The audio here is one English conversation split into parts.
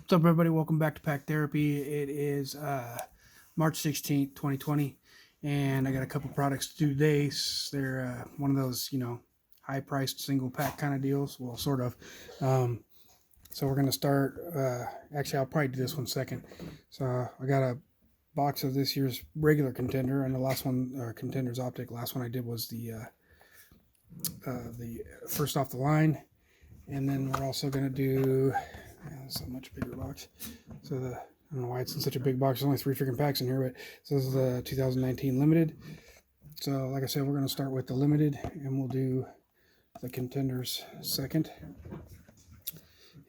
What's up, everybody? Welcome back to Pack Therapy. It is March 16th, 2020, and I got a couple products to do today. They're one of those, high-priced single-pack kind of deals. Well, sort of. So we're going to start. Actually, I'll probably do this one second. So I got a box of this year's regular Contender, and the last one, Contenders Optic. Last one I did was the first off the line, and then we're also going to do. It's a much bigger box. So I don't know why it's in such a big box. There's only 3 freaking packs in here, but so this is the 2019 limited. So like I said, we're going to start with the limited, and we'll do the Contenders second.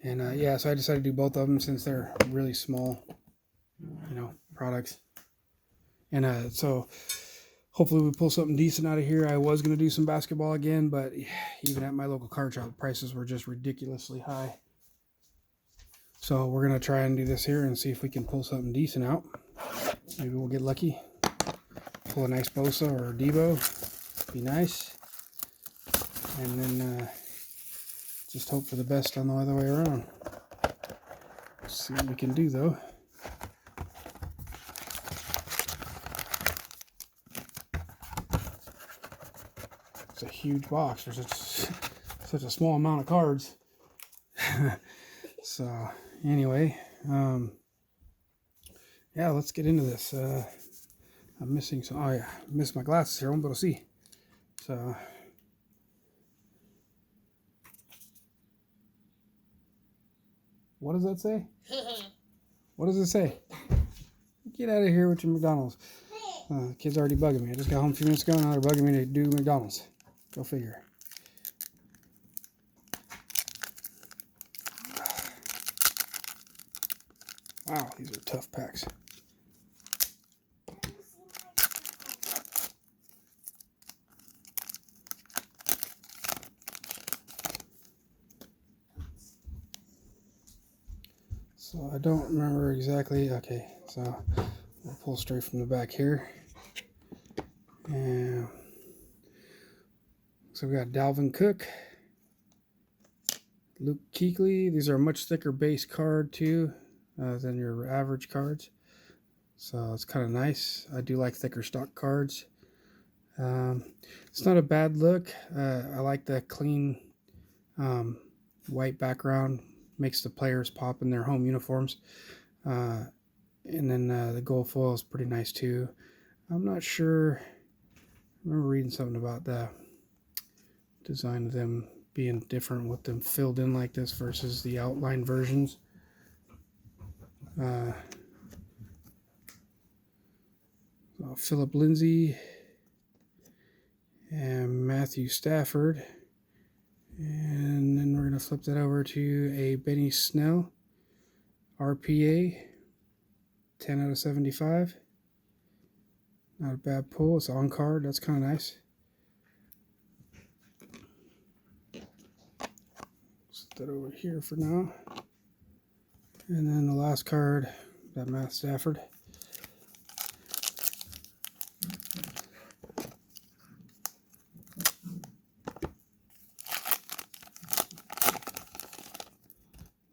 And yeah, so I decided to do both of them since they're really small, products. And so hopefully we pull something decent out of here. I was going to do some basketball again, but even at my local card shop, prices were just ridiculously high. So we're going to try and do this here and see if we can pull something decent out. Maybe we'll get lucky. Pull a nice Bosa or Debo. Be nice. And then just hope for the best on the other way around. Let's see what we can do, though. It's a huge box. There's such a small amount of cards. So anyway, yeah, let's get into this. I'm missing some. Oh yeah, I missed my glasses here. I won't be able to see. So what does that say? What does it say? Get out of here with your McDonald's. The kid's already bugging me. I just got home a few minutes ago, and now they're bugging me to do McDonald's. Go figure. Wow, these are tough packs. So I don't remember exactly. Okay, so we'll pull straight from the back here. And so we got Dalvin Cook, Luke Kuechly. These are a much thicker base card too than your average cards. So it's kind of nice. I do like thicker stock cards. It's not a bad look. I like the clean white background. Makes the players pop in their home uniforms. And then the gold foil is pretty nice too. I'm not sure. I remember reading something about the design of them being different with them filled in like this versus the outline versions. Philip Lindsay and Matthew Stafford. And then we're going to flip that over to a Benny Snell RPA 10 out of 75. Not a bad pull. It's on card. That's kind of nice. Set that over here for now. And then the last card, that Matt Stafford.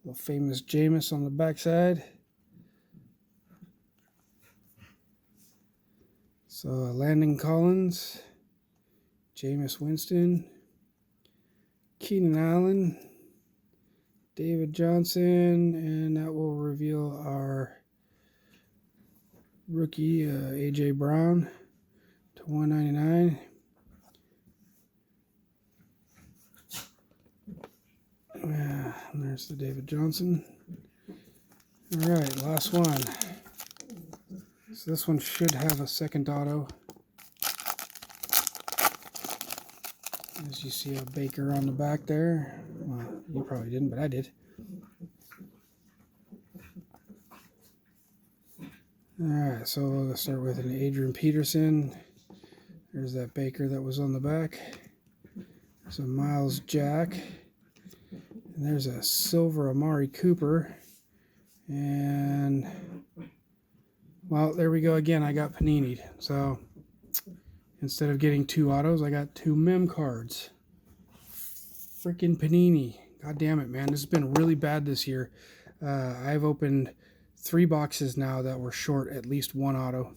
The famous Jameis on the backside. So Landon Collins, Jameis Winston, Keenan Allen, David Johnson, and that will reveal our rookie A.J. Brown to 199. And there's the David Johnson. All right, last one. So this one should have a second auto. As you see a Baker on the back there. Well, you probably didn't, but I did. Alright, so we'll start with an Adrian Peterson. There's that Baker that was on the back. There's a Miles Jack. And there's a silver Amari Cooper. And, well, there we go again. I got Panini'd. So instead of getting 2 autos, I got 2 mem cards. Freaking Panini. God damn it, man. This has been really bad this year. I've opened 3 boxes now that were short at least one auto.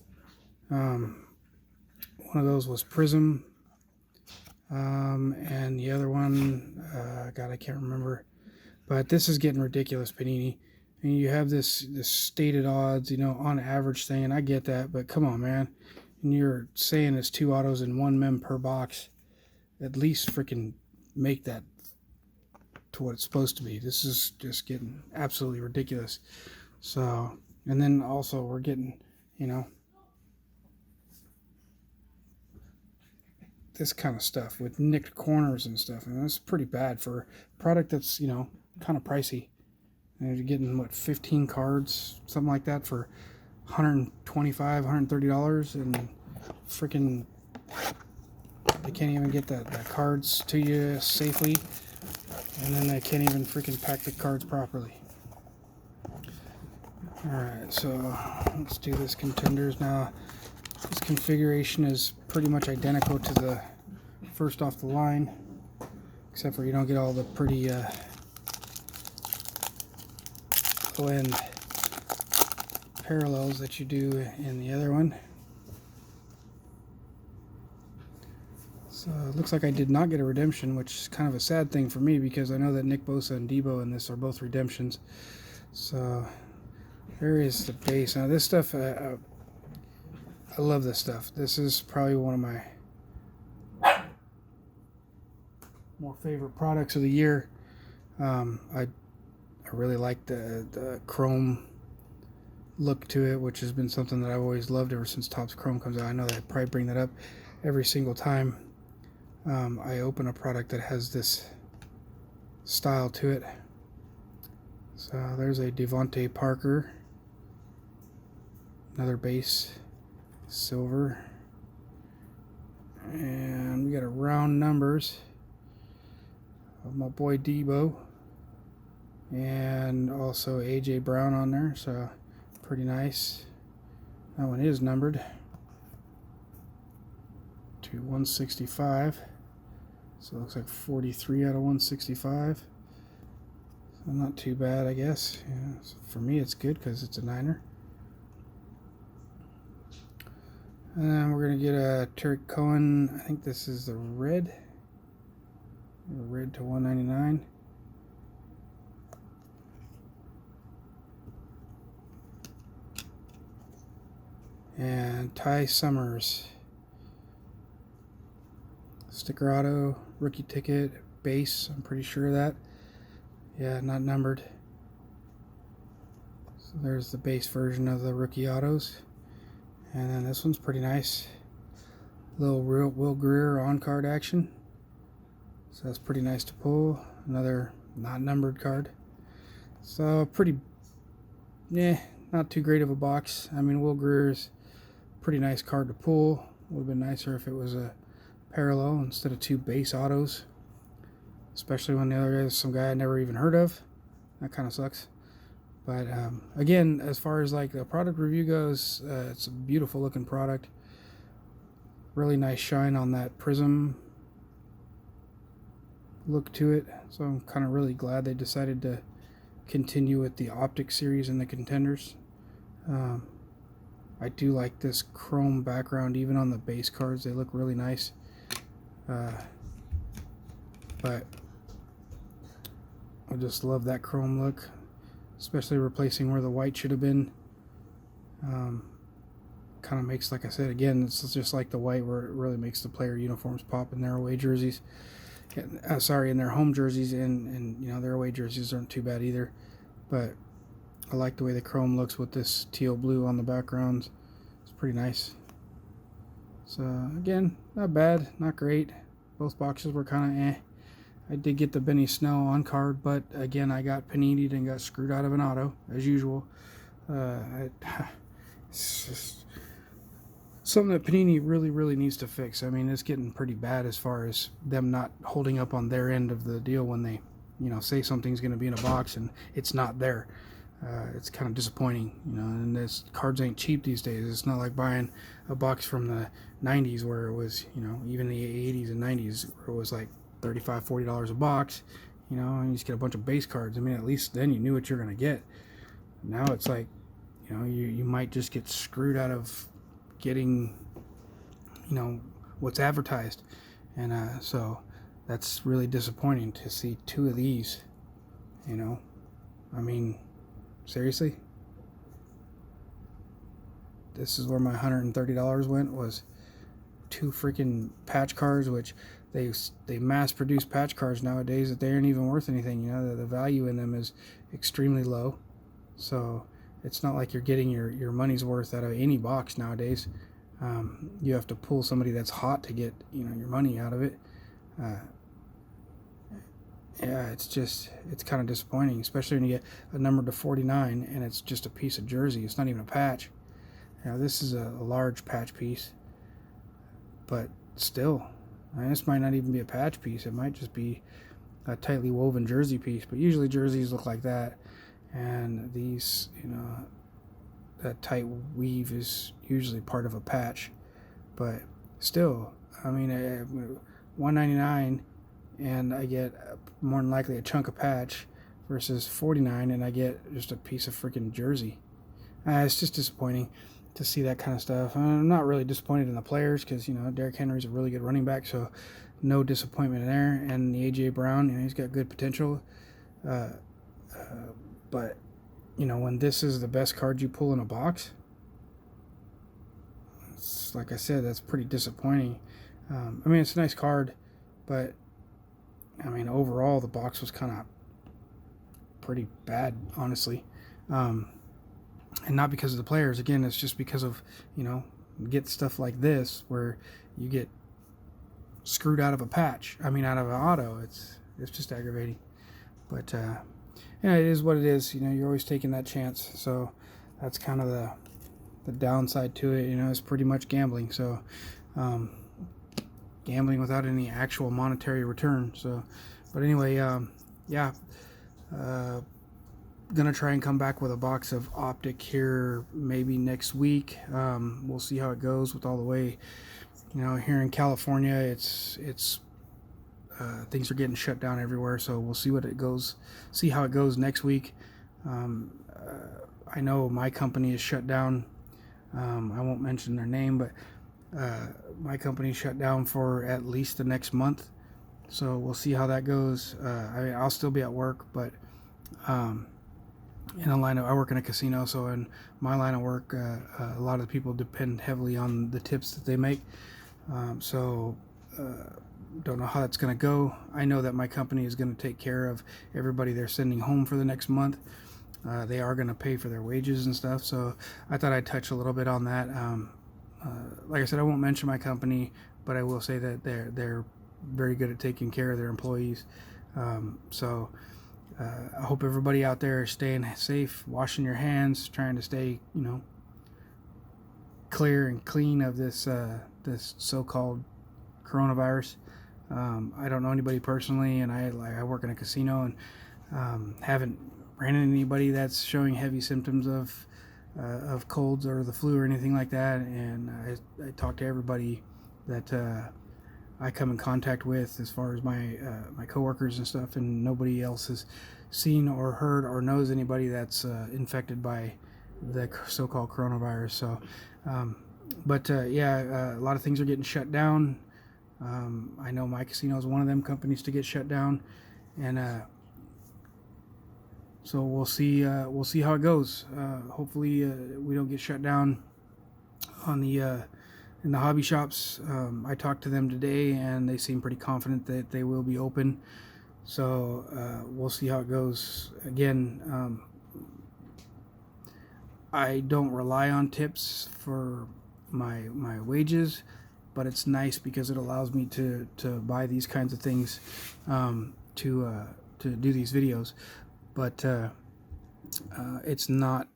One of those was Prism, and the other one, God, I can't remember. But this is getting ridiculous, Panini. And you have this stated odds, on average thing, and I get that, but come on, man. And you're saying it's 2 autos and 1 mem per box. At least freaking make that to what it's supposed to be. This is just getting absolutely ridiculous. So, and then also we're getting, this kind of stuff with nicked corners and stuff. And that's pretty bad for a product that's, kind of pricey. And you're getting, what, 15 cards, something like that for $125, $130, and freaking they can't even get the cards to you safely, and then they can't even freaking pack the cards properly. Alright, so let's do this Contenders. Now, this configuration is pretty much identical to the first off the line, except for you don't get all the pretty low-end parallels that you do in the other one. So it looks like I did not get a redemption, which is kind of a sad thing for me because I know that Nick Bosa and Debo in this are both redemptions. So there is the base. Now this stuff, I love this stuff. This is probably one of my more favorite products of the year. I really like the chrome look to it, which has been something that I've always loved ever since Topps Chrome comes out. I know that I probably bring that up every single time I open a product that has this style to it. So there's a Devontae Parker, another base, silver, and we got a round numbers of my boy Debo, and also AJ Brown on there, so pretty nice. That one is numbered to 165, so it looks like 43 out of 165. So not too bad, I guess. Yeah, so for me it's good because it's a Niner. And then we're going to get a Terry Cohen. I think this is the red to 199. And Ty Summers, sticker auto, rookie ticket, base, I'm pretty sure of that. Yeah, not numbered. So there's the base version of the rookie autos. And then this one's pretty nice. Little Will Greer on card action. So that's pretty nice to pull. Another not numbered card. So pretty, not too great of a box. I mean, Will Greer's pretty nice card to pull. Would have been nicer if it was a parallel instead of 2 base autos, especially when the other guy is some guy I never even heard of. That kind of sucks. But again, as far as like the product review goes, it's a beautiful looking product. Really nice shine on that prism look to it. So I'm kind of really glad they decided to continue with the Optic series and the Contenders. I do like this chrome background even on the base cards. They look really nice. But I just love that chrome look, especially replacing where the white should have been. Kind of makes, like I said, again, it's just like the white where it really makes the player uniforms pop in their away jerseys. In their home jerseys, and their away jerseys aren't too bad either. But I like the way the chrome looks with this teal blue on the backgrounds. It's pretty nice. So again, not bad, not great. Both boxes were kind of I did get the Benny Snell on card, but again, I got Panini'd and got screwed out of an auto as usual. It's just something that Panini really needs to fix. I mean, it's getting pretty bad as far as them not holding up on their end of the deal when they, say something's going to be in a box and it's not there. It's kind of disappointing, and this cards ain't cheap these days. It's not like buying a box from the 90s where it was, even the 80s and 90s where it was like $35, $40 a box. you know, and you just get a bunch of base cards. I mean, at least then you knew what you're going to get. Now it's like, you know, you might just get screwed out of getting, you know, what's advertised. And so that's really disappointing to see 2 of these, you know. I mean, seriously? This is where my $130 went, was 2 freaking patch cards, which they mass produce patch cards nowadays that they aren't even worth anything. You know, the value in them is extremely low. So it's not like you're getting your money's worth out of any box nowadays. You have to pull somebody that's hot to get, you know, your money out of it. Yeah, it's kind of disappointing, especially when you get a number to 49 and it's just a piece of jersey. It's not even a patch. Now this is a large patch piece, but still, I mean, this might not even be a patch piece. It might just be a tightly woven jersey piece. But usually jerseys look like that, and these, you know, that tight weave is usually part of a patch. But still, I mean, $199 and I get more than likely a chunk of patch, versus $49 and I get just a piece of freaking jersey. It's just disappointing to see that kind of stuff. I'm not really disappointed in the players because, you know, Derrick Henry's a really good running back, so no disappointment there. And the A.J. Brown, you know, he's got good potential. But, you know, when this is the best card you pull in a box, it's, like I said, that's pretty disappointing. I mean, it's a nice card, but, I mean, overall, the box was kind of pretty bad, honestly. And not because of the players. Again, it's just because of, you know, get stuff like this where you get screwed out of a patch. I mean, out of an auto. It's just aggravating. But yeah, it is what it is. You know, you're always taking that chance. So that's kind of the downside to it. You know, it's pretty much gambling. So gambling without any actual monetary return. So, but anyway, yeah. Gonna try and come back with a box of Optic here maybe next week. We'll see how it goes with all the way, you know, here in California it's things are getting shut down everywhere, so we'll see how it goes next week. I know my company is shut down. I won't mention their name, but my company shut down for at least the next month, so we'll see how that goes. I'll still be at work, but in a line of, I work in a casino, so in my line of work, a lot of the people depend heavily on the tips that they make. So don't know how that's going to go. I know that my company is going to take care of everybody they're sending home for the next month. They are going to pay for their wages and stuff, so I thought I'd touch a little bit on that. Like I said, I won't mention my company, but I will say that they're very good at taking care of their employees. I hope everybody out there is staying safe, washing your hands, trying to stay, you know, clear and clean of this this so-called coronavirus. I don't know anybody personally, and I work in a casino and haven't ran into anybody that's showing heavy symptoms of colds or the flu or anything like that. And I talk to everybody that I come in contact with, as far as my coworkers and stuff, and nobody else has seen or heard or knows anybody that's infected by the so-called coronavirus. So, yeah, a lot of things are getting shut down. I know my casino is one of them companies to get shut down, and so we'll see how it goes. Hopefully, we don't get shut down on the in the hobby shops. I talked to them today, and they seem pretty confident that they will be open. So we'll see how it goes. Again, I don't rely on tips for my wages, but it's nice because it allows me to buy these kinds of things, to do these videos. But it's not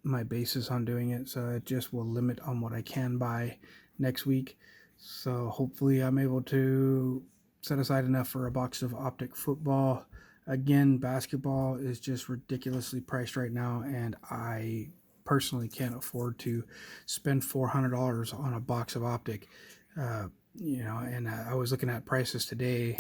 my basis on doing it, so it just will limit on what I can buy next week. So hopefully I'm able to set aside enough for a box of Optic football. Again, basketball is just ridiculously priced right now, and I personally can't afford to spend $400 on a box of Optic. You know, and I was looking at prices today,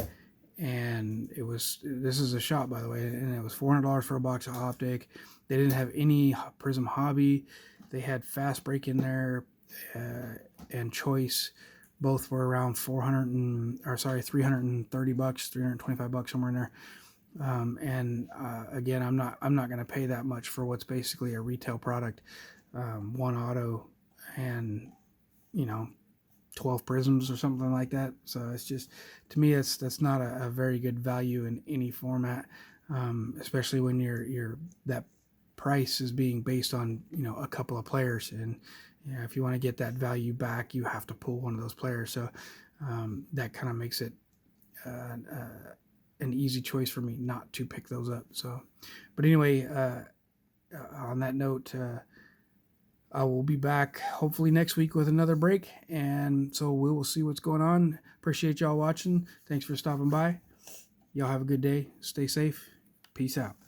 and this is a shop, by the way, and it was $400 for a box of Optic. They didn't have any Prism Hobby. They had Fast Break in there, and Choice. Both were around 330 bucks, 325 bucks, somewhere in there. Again, I'm not going to pay that much for what's basically a retail product. One auto and 12 prisms or something like that. So it's just, to me, that's not a very good value in any format, especially when that price is being based on a couple of players, and if you want to get that value back, you have to pull one of those players. So that kind of makes it an easy choice for me not to pick those up. So, but anyway, on that note, I will be back hopefully next week with another break, and so we will see what's going on. Appreciate y'all watching. Thanks for stopping by. Y'all have a good day. Stay safe. Peace out.